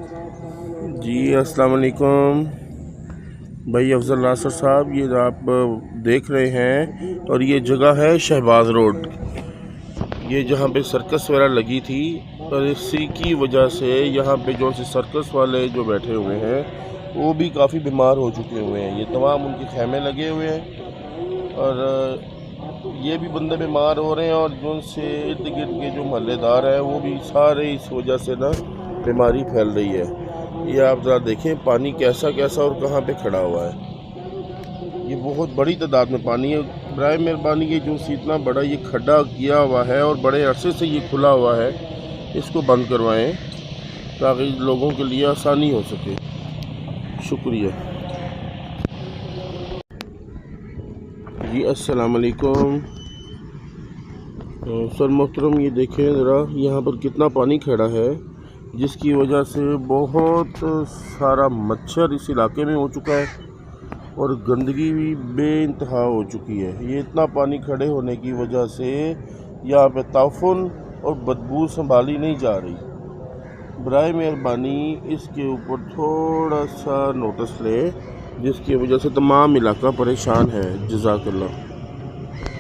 جی السلام علیکم بھائی افضل ناصر صاحب، یہ آپ دیکھ رہے ہیں اور یہ جگہ ہے شہباز روڈ، یہ جہاں پہ سرکس وغیرہ لگی تھی، اور اسی کی وجہ سے یہاں پہ جو سرکس والے جو بیٹھے ہوئے ہیں وہ بھی کافی بیمار ہو چکے ہوئے ہیں۔ یہ تمام ان کے خیمے لگے ہوئے ہیں اور یہ بھی بندے بیمار ہو رہے ہیں، اور جو ان سے ارد گرد کے جو محلے دار ہیں وہ بھی سارے اس وجہ سے بیماری پھیل رہی ہے۔ یہ آپ ذرا دیکھیں پانی کیسا اور کہاں پہ کھڑا ہوا ہے۔ یہ بہت بڑی تعداد میں پانی ہے۔ برائے مہربانی یہ جو اتنا بڑا یہ کھڈا کیا ہوا ہے اور بڑے عرصے سے یہ کھلا ہوا ہے، اس کو بند کروائیں تاکہ لوگوں کے لیے آسانی ہو سکے۔ شکریہ جی السلام علیکم سر محترم، یہ دیکھیں ذرا یہاں پر کتنا پانی کھڑا ہے، جس کی وجہ سے بہت سارا مچھر اس علاقے میں ہو چکا ہے اور گندگی بھی بے انتہا ہو چکی ہے۔ یہ اتنا پانی کھڑے ہونے کی وجہ سے یہاں پہ تعفن اور بدبو سنبھالی نہیں جا رہی۔ برائے مہربانی اس کے اوپر تھوڑا سا نوٹس لے، جس کی وجہ سے تمام علاقہ پریشان ہے۔ جزاک اللہ۔